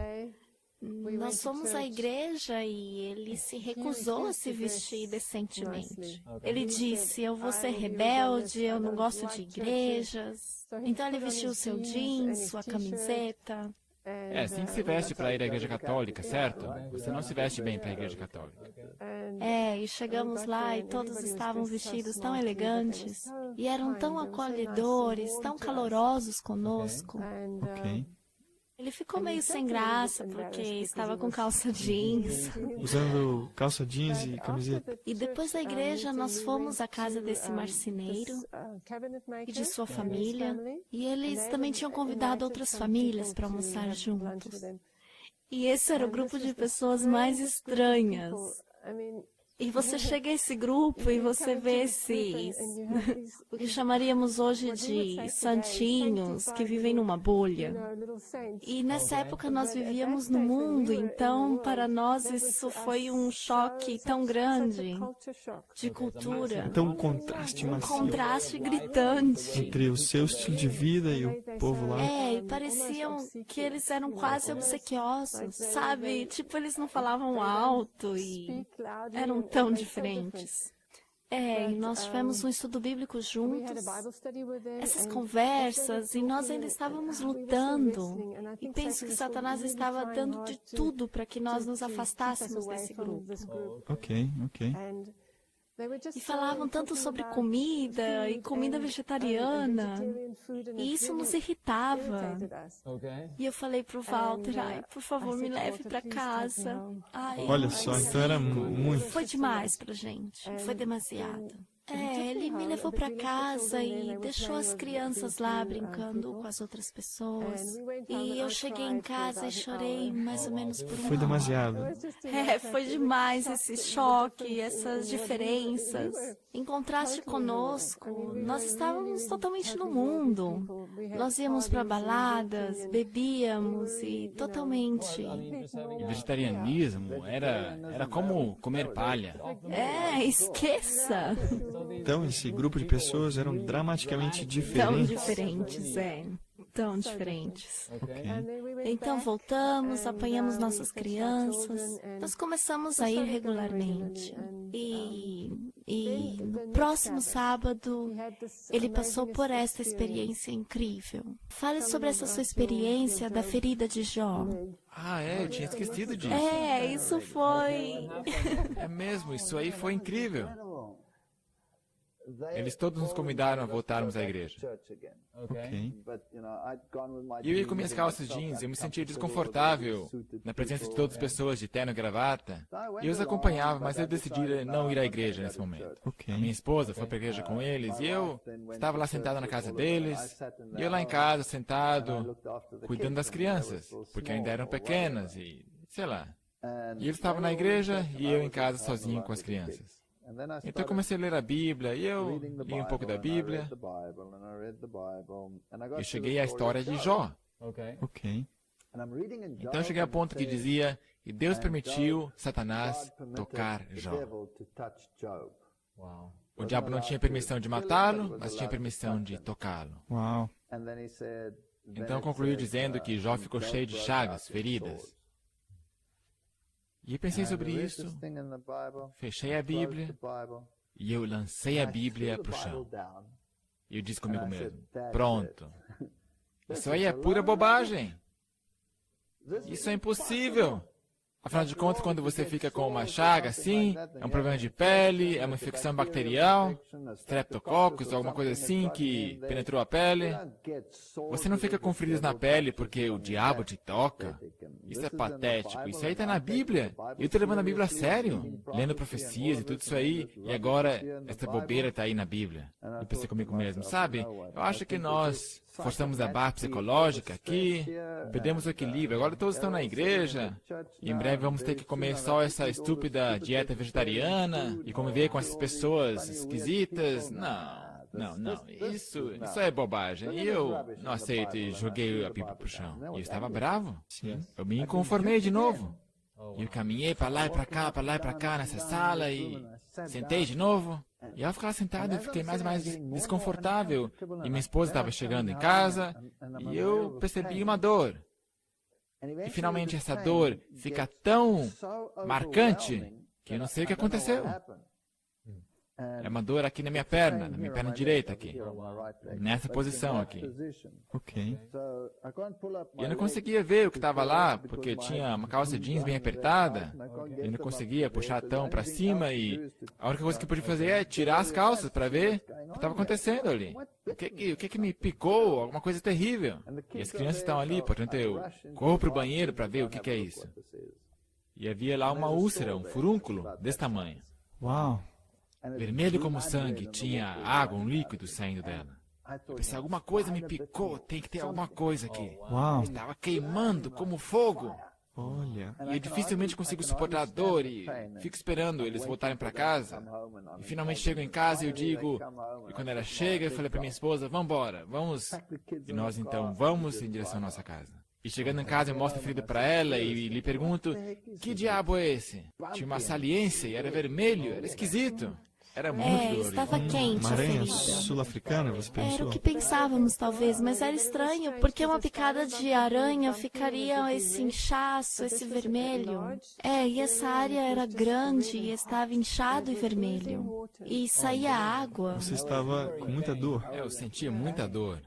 nós fomos à igreja e ele se recusou a se vestir decentemente. Ele disse, eu vou ser rebelde, eu não gosto de igrejas. Então ele vestiu o seu jeans, sua camiseta. É assim que se veste para ir à igreja católica, certo? Você não se veste bem para a igreja católica. E chegamos lá e todos estavam vestidos tão elegantes e eram tão acolhedores, tão calorosos conosco. Ok. Ele ficou meio sem graça porque estava com calça jeans. Usando calça jeans e camiseta. E depois da igreja nós fomos à casa desse marceneiro e de sua família. E eles também tinham convidado outras famílias para almoçar juntos. E esse era o grupo de pessoas mais estranhas. E você chega a esse grupo e você vê esses, o que chamaríamos hoje de santinhos, que vivem numa bolha. E nessa época nós vivíamos no mundo, então para nós isso foi um choque tão grande de cultura. Então um contraste Um macio contraste gritante. entre o seu estilo de vida e o povo lá. E pareciam que eles eram quase obsequiosos, sabe? Tipo, eles não falavam alto e eram tão diferentes. E nós tivemos um estudo bíblico juntos, essas conversas, e nós ainda estávamos lutando. E penso que Satanás estava dando de tudo para que nós nos afastássemos desse grupo. Ok. E falavam tanto sobre comida e comida vegetariana. E isso nos irritava. E eu falei pro Walter, ai, por favor, me leve para casa. Ai, Olha só, então era muito. Foi demais pra gente. Foi demasiado. Ele me levou para casa e deixou as crianças lá brincando com as outras pessoas. E eu cheguei em casa e chorei mais ou menos por Foi uma demasiado. foi demais esse choque, essas diferenças. Em contraste conosco, nós estávamos totalmente no mundo. Nós íamos para baladas, bebíamos e totalmente... E vegetarianismo era como comer palha. Esqueça! Então, esse grupo de pessoas eram dramaticamente Tão diferentes. diferentes, tão diferentes. Ok. Então voltamos, apanhamos nossas crianças, nós começamos a ir regularmente. E no próximo sábado, ele passou por essa experiência incrível. Fale sobre essa sua experiência da ferida de Jó. Eu tinha esquecido disso. Isso foi... É mesmo, isso aí foi incrível. Eles todos nos convidaram a voltarmos à igreja. Ok. E eu ia com minhas calças jeans, eu me sentia desconfortável na presença de todas as pessoas de terno e gravata. E eu os acompanhava, mas eu decidi não ir à igreja nesse momento. Ok. A minha esposa foi para a igreja com eles e eu estava lá sentado na casa deles. E eu lá em casa, sentado, cuidando das crianças, porque ainda eram pequenas e sei lá. E eles estavam na igreja e eu em casa sozinho com as crianças. Então eu comecei a ler a Bíblia, e eu li um pouco da Bíblia. Eu cheguei à história de Jó. Ok. Então eu cheguei ao ponto que dizia, e Deus permitiu Satanás tocar Jó. O diabo não tinha permissão de matá-lo, mas tinha permissão de tocá-lo. Uau. Então concluiu dizendo que Jó ficou cheio de chagas, feridas. E eu pensei sobre isso, fechei a Bíblia e eu lancei a Bíblia para o chão. E eu disse comigo mesmo, pronto, isso aí é pura bobagem. Isso é impossível. Afinal de contas, quando você fica com uma chaga assim, é um problema de pele, é uma infecção bacterial, streptococcus, alguma coisa assim que penetrou a pele. Você não fica com feridas na pele porque o diabo te toca. Isso é patético. Isso aí está na Bíblia. Eu estou levando a Bíblia a sério, lendo profecias e tudo isso aí, e agora essa bobeira está aí na Bíblia. Eu pensei comigo mesmo, sabe? Eu acho que nós forçamos a barra psicológica aqui, perdemos o equilíbrio. Agora todos estão na igreja, e em breve vamos ter que comer só essa estúpida dieta vegetariana e conviver com essas pessoas esquisitas. Não. Isso é bobagem. E eu não aceito e joguei a Bíblia pro chão. E eu estava bravo. Eu me inconformei de novo. E eu caminhei para lá e para cá nessa sala e sentei de novo. E ao ficar sentado eu fiquei mais e mais desconfortável. E minha esposa estava chegando em casa e eu percebi uma dor. E finalmente essa dor fica tão marcante que eu não sei o que aconteceu. É uma dor aqui na minha perna direita aqui. Nessa posição aqui. Ok. E eu não conseguia ver o que estava lá, porque eu tinha uma calça jeans bem apertada. Eu não conseguia puxar tão para cima e a única coisa que eu podia fazer é tirar as calças para ver o que estava acontecendo ali. O que me picou? Alguma coisa terrível. E as crianças estão ali, portanto eu corro para o banheiro para ver o que é isso. E havia lá uma úlcera, um furúnculo desse tamanho. Uau. Vermelho como sangue, tinha água, um líquido saindo dela. Eu pensei, alguma coisa me picou, tem que ter alguma coisa aqui. Uau. Estava queimando como fogo. Olha. E eu dificilmente consigo suportar a dor e fico esperando eles voltarem para casa. E finalmente chego em casa e eu digo, e quando ela chega, eu falei para minha esposa, vamos embora, vamos. E nós então vamos em direção à nossa casa. E chegando em casa eu mostro a ferida para ela e lhe pergunto, que diabo é esse? Tinha uma saliência e era vermelho, era esquisito. Era muito dolorido. Estava quente Uma a aranha ferida. sul-africana, você Era pensou? o que pensávamos, talvez, mas era estranho, porque uma picada de aranha ficaria esse inchaço, esse vermelho. E essa área era grande e estava inchado e vermelho. E saía água. Você estava com muita dor. Eu sentia muita dor.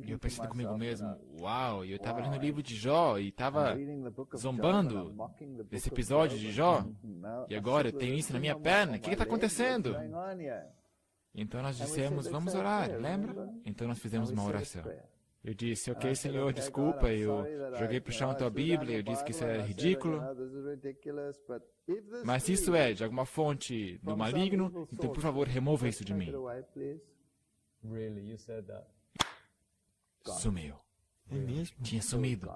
E eu pensando comigo mesmo, uau, e eu estava lendo o livro de Jó e estava zombando desse episódio de Jó. E agora eu tenho isso na minha perna, o que está acontecendo? Então nós dissemos, vamos orar, lembra? Então nós fizemos uma oração. Eu disse, ok, Senhor, desculpa, eu joguei para o chão a tua Bíblia, eu disse que isso era ridículo. Mas se isso é de alguma fonte do maligno, então por favor, remova isso de mim. Sumiu. É mesmo? Tinha sumido.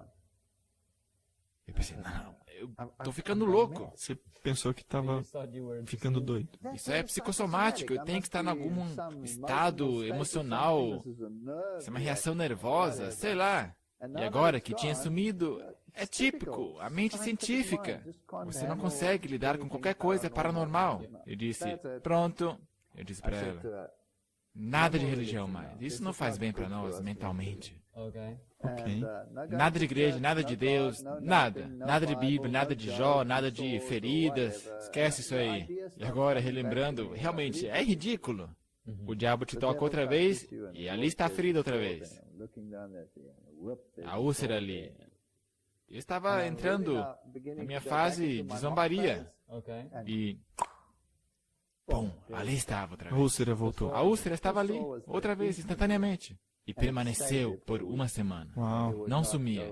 Eu pensei, não, eu tô ficando louco. Você pensou que estava ficando doido. Isso é psicossomático, eu tenho que estar em algum estado emocional, isso é uma reação nervosa, sei lá. E agora que tinha sumido, é típico, a mente científica. Você não consegue lidar com qualquer coisa paranormal. Eu disse, pronto. Eu disse para ela, nada de religião mais. Isso não faz bem para nós mentalmente. Ok. Nada de igreja, nada de Deus, nada. Nada de Bíblia, nada de Jó, nada de feridas. Esquece isso aí. E agora, relembrando, realmente é ridículo. O diabo te toca outra vez e ali está a ferida outra vez. A úlcera ali. Eu estava entrando na minha fase de zombaria. E... pum, ali estava outra A vez. úlcera voltou. A úlcera estava ali, outra vez, instantaneamente. E permaneceu por uma semana. Uau. Não sumia.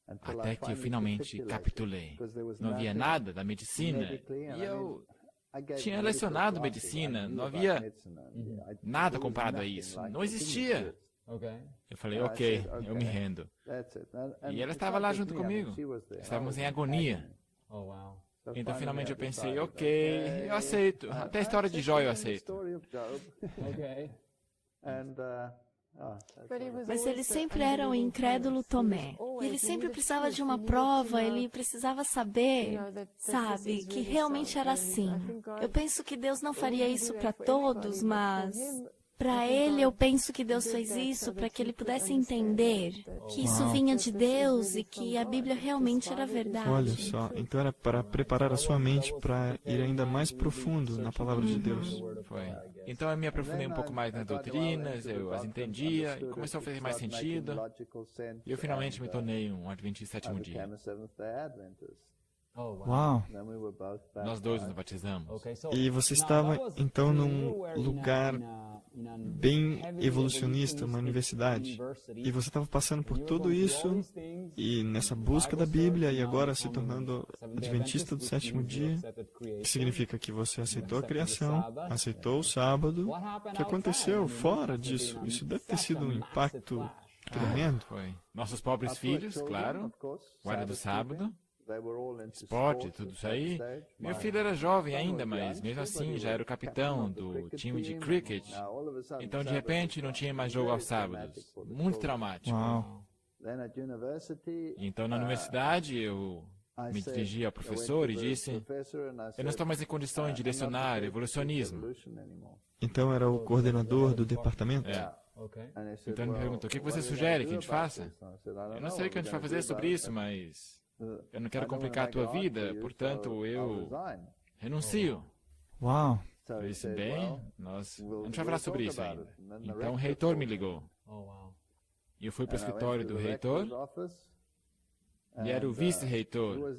Até que eu finalmente capitulei. Não havia nada da medicina. E eu tinha lecionado medicina. Não havia nada comparado a isso. Não existia. Eu falei, ok, eu me rendo. E ela estava lá junto comigo. Estávamos em agonia. Então finalmente eu pensei, ok, eu aceito. Até a história de Jó eu aceito. Mas ele sempre era um incrédulo Tomé. E ele sempre precisava de uma prova, ele precisava saber, sabe, que realmente era assim. Eu penso que Deus não faria isso para todos, mas para ele eu penso que Deus fez isso para que ele pudesse entender que isso vinha de Deus e que a Bíblia realmente era verdade. Olha só, então era para preparar a sua mente para ir ainda mais profundo na palavra de Deus. Foi. Então eu me aprofundei um pouco mais nas doutrinas, eu as entendia, e começou a fazer mais sentido. E eu finalmente me tornei um Adventista sétimo dia. Uau! Nós dois nos batizamos. E você estava então num lugar bem evolucionista, uma universidade. E você estava passando por tudo isso e nessa busca da Bíblia e agora se tornando Adventista do sétimo dia, que significa que você aceitou a criação, aceitou o sábado. O que aconteceu fora disso? Isso deve ter sido um impacto tremendo. Foi. Nossos pobres filhos, claro, guarda do sábado. Esporte, tudo isso aí. Meu filho era jovem ainda, mas mesmo assim já era o capitão do time de cricket. Então, de repente, não tinha mais jogo aos sábados. Muito traumático. Uau! Então, na universidade, eu me dirigi ao professor e disse, eu não estou mais em condições de lecionar evolucionismo. Então era o coordenador do departamento? É. Então ele me perguntou, o que você sugere que a gente faça? Eu não sei o que a gente vai fazer sobre isso, mas eu não quero complicar a tua vida, portanto eu renuncio. Uau! Eu disse, bem, a gente vai falar sobre isso ainda. Então o reitor me ligou. E eu fui para o escritório do reitor, e era o vice-reitor,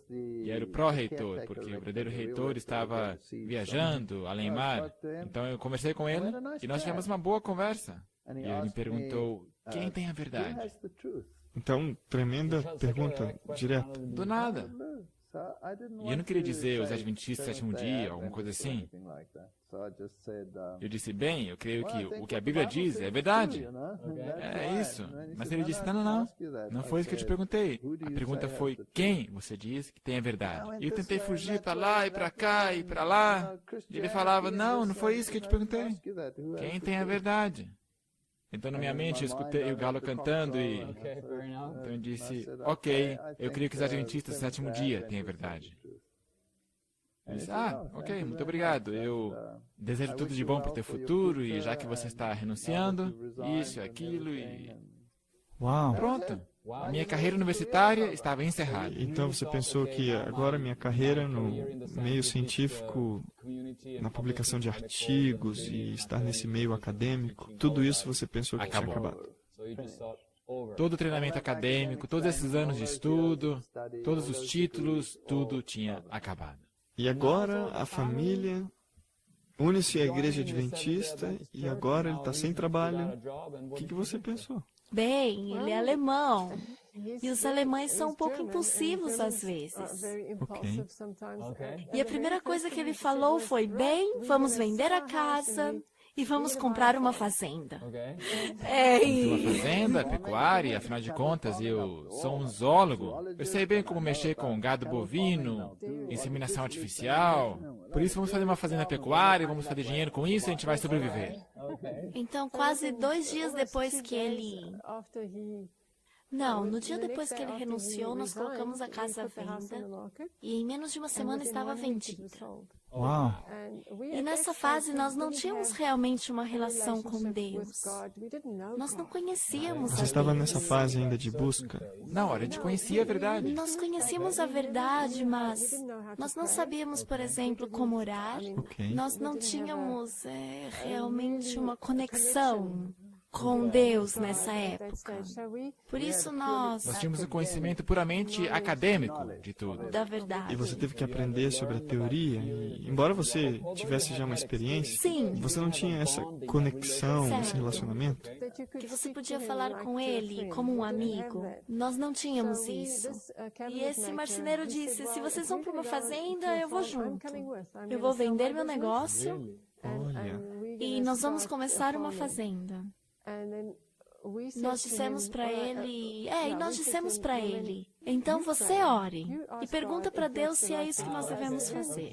e era o pró-reitor, porque o verdadeiro reitor estava viajando além mar. Então eu conversei com ele, e nós tivemos uma boa conversa. E ele me perguntou, quem tem a verdade? Então, tremenda pergunta, direta. Do nada. E eu não queria dizer os Adventistas do sétimo dia, alguma coisa assim. Eu disse, bem, eu creio que o que a Bíblia diz é verdade. É isso. Mas ele disse, não. Não foi isso que eu te perguntei. A pergunta foi, quem você diz que tem a verdade? E eu tentei fugir para lá e para cá e para lá. E ele falava, não foi isso que eu te perguntei. Quem tem a verdade? Então, na minha mente, eu escutei o galo cantando e... Então, eu disse, ok, eu creio que os Adventistas do sétimo dia têm a verdade. Ele disse, ok, muito obrigado. Eu desejo tudo de bom para o teu futuro e já que você está renunciando, isso, aquilo e... Uau! Pronto. A minha carreira universitária estava encerrada. Então você pensou que agora minha carreira no meio científico, na publicação de artigos e estar nesse meio acadêmico, tudo isso você pensou que tinha acabado. Todo o treinamento acadêmico, todos esses anos de estudo, todos os títulos, tudo tinha acabado. E agora a família une-se à igreja adventista e agora ele está sem trabalho. O que você pensou? Bem, ele é alemão. E os alemães são um pouco impulsivos às vezes. Ok. E a primeira coisa que ele falou foi: bem, vamos vender a casa e vamos comprar uma fazenda. Uma fazenda, pecuária, afinal de contas, eu sou um zoólogo. Eu sei bem como mexer com gado bovino, inseminação artificial. Por isso, vamos fazer uma fazenda pecuária, vamos fazer dinheiro com isso e a gente vai sobreviver. Então, quase 2 dias depois que ele... Não, no dia depois que ele renunciou, nós colocamos a casa à venda e em menos de uma semana estava vendida. Uau! E nessa fase nós não tínhamos realmente uma relação com Deus. Nós não conhecíamos Você a estava Deus. nessa fase ainda de busca? Não, a gente conhecia a verdade. Nós conhecíamos a verdade, mas nós não sabíamos, por exemplo, como orar. Ok. Nós não tínhamos realmente uma conexão com Deus nessa época. Por isso Nós tínhamos um conhecimento puramente acadêmico de tudo. da verdade. E você teve que aprender sobre a teoria. E, embora você tivesse já uma experiência, Sim. você não tinha essa conexão, esse Certo. relacionamento. Que você podia falar com ele como um amigo. Nós não tínhamos isso. E esse marceneiro disse: se vocês vão para uma fazenda, eu vou junto. Eu vou vender meu negócio Olha, e nós vamos começar uma fazenda. Nós dissemos para ele, então você ore e pergunta para Deus se é isso que nós devemos fazer.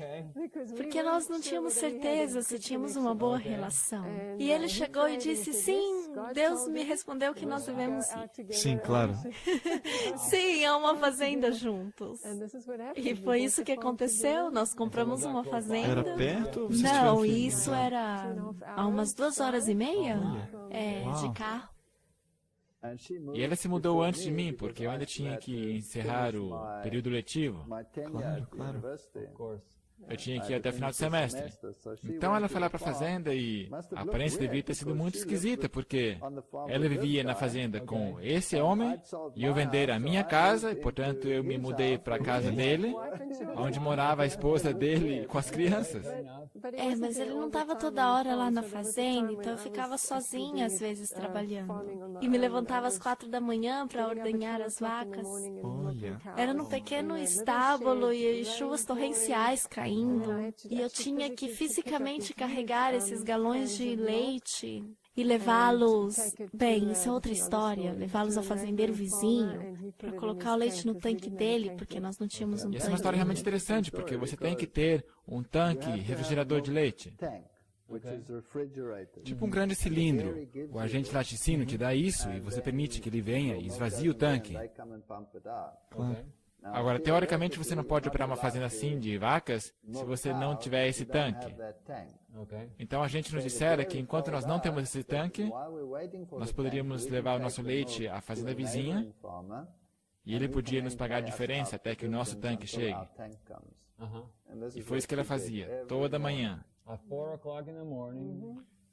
Porque nós não tínhamos certeza se tínhamos uma boa relação. E ele chegou e disse, sim, Deus me respondeu que nós devemos ir. sim, claro. Sim, a uma fazenda juntos. E foi isso que aconteceu, nós compramos uma fazenda. Era perto ou vocês Não, tiveram que- isso era a umas 2 horas e meia de carro. E ela se mudou antes de mim, porque eu ainda tinha que encerrar o período letivo. Claro, claro. Eu tinha que ir até o final do semestre. Então ela foi lá para a fazenda e a aparência devia ter sido muito esquisita, porque ela vivia na fazenda com esse homem e eu vender a minha casa, e portanto eu me mudei para a casa dele, onde morava a esposa dele com as crianças. Mas ele não estava toda hora lá na fazenda, então eu ficava sozinha às vezes trabalhando. E me levantava às 4 da manhã para ordenhar as vacas. Olha, Era num pequeno estábulo e chuvas torrenciais caindo. E eu tinha que fisicamente carregar esses galões de leite e levá-los, bem, isso é outra história, levá-los ao fazendeiro vizinho para colocar o leite no tanque dele, porque nós não tínhamos um E essa é uma tanque. história realmente interessante, porque você tem que ter um tanque refrigerador de leite. Tipo um grande cilindro. O agente laticínio te dá isso e você permite que ele venha e esvazie o tanque. claro. Agora, teoricamente, você não pode operar uma fazenda assim de vacas se você não tiver esse tanque. Então a gente nos dissera que enquanto nós não temos esse tanque, nós poderíamos levar o nosso leite à fazenda vizinha e ele podia nos pagar a diferença até que o nosso tanque chegue. E foi isso que ela fazia, toda manhã.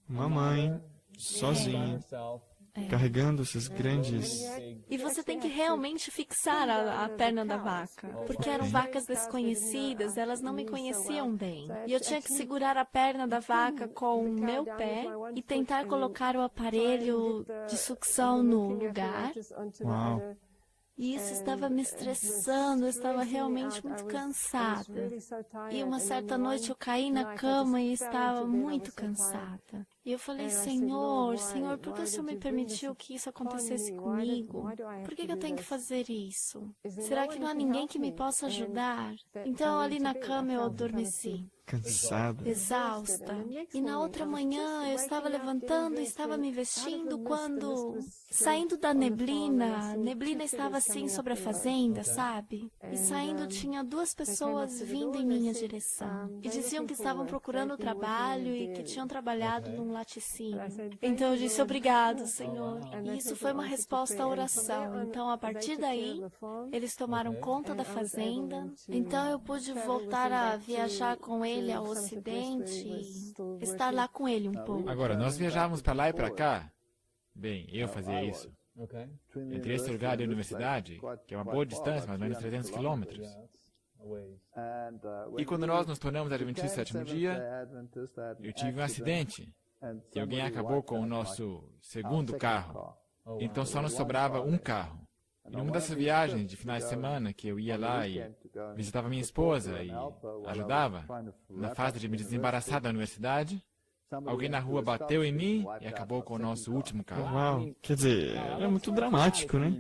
Uma mãe, sozinha, carregando esses grandes... E você tem que realmente fixar a perna da vaca, porque eram vacas desconhecidas, elas não me conheciam bem. E eu tinha que segurar a perna da vaca com o meu pé e tentar colocar o aparelho de sucção no lugar. Uau. E isso estava me estressando, eu estava realmente muito cansada. E uma certa noite eu caí na cama e estava muito cansada. E eu falei, Senhor, por que o Senhor me permitiu que isso acontecesse comigo? Por que eu tenho que fazer isso? Será que não há ninguém que me possa ajudar? Então ali na cama eu adormeci. cansada. exausta. E na outra manhã eu estava levantando e estava me vestindo quando, saindo da neblina, a neblina estava assim sobre a fazenda, sabe? E saindo tinha duas pessoas vindo em minha direção. E diziam que estavam procurando trabalho e que tinham trabalhado num laticínio. Então eu disse, obrigado, Senhor. E isso foi uma resposta à oração. Então, a partir daí, eles tomaram conta da fazenda. Então eu pude voltar a viajar com ele ao Ocidente e estar lá com ele um pouco. Agora, nós viajávamos para lá e para cá. Bem, eu fazia isso. Entre esse lugar e a universidade, que é uma boa distância, mais ou menos 300 quilômetros. E quando nós nos tornamos adventistas do sétimo dia, eu tive um acidente e alguém acabou com o nosso segundo carro. Então só nos sobrava um carro. E numa dessas viagens de finais de semana que eu ia lá e visitava minha esposa e ajudava, na fase de me desembaraçar da universidade, alguém na rua bateu em mim e acabou com o nosso último carro. Uau, quer dizer, é muito dramático, né?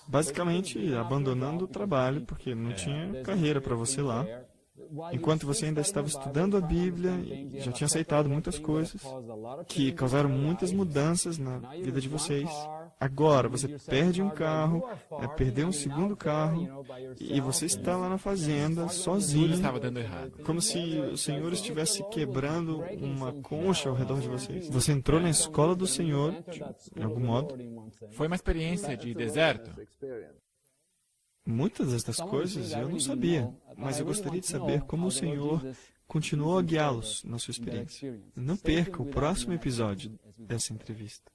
Basicamente, abandonando o trabalho, porque não tinha carreira para você lá. Enquanto você ainda estava estudando a Bíblia e já tinha aceitado muitas coisas que causaram muitas mudanças na vida de vocês. Agora, você perde um carro, perdeu um segundo carro e você está lá na fazenda, Tudo sozinho, estava dando errado. como se o Senhor estivesse quebrando uma concha ao redor de vocês. Você entrou na escola do Senhor, de algum modo. Foi uma experiência de deserto. Muitas destas coisas eu não sabia, mas eu gostaria de saber como o Senhor continuou a guiá-los na sua experiência. Não perca o próximo episódio dessa entrevista.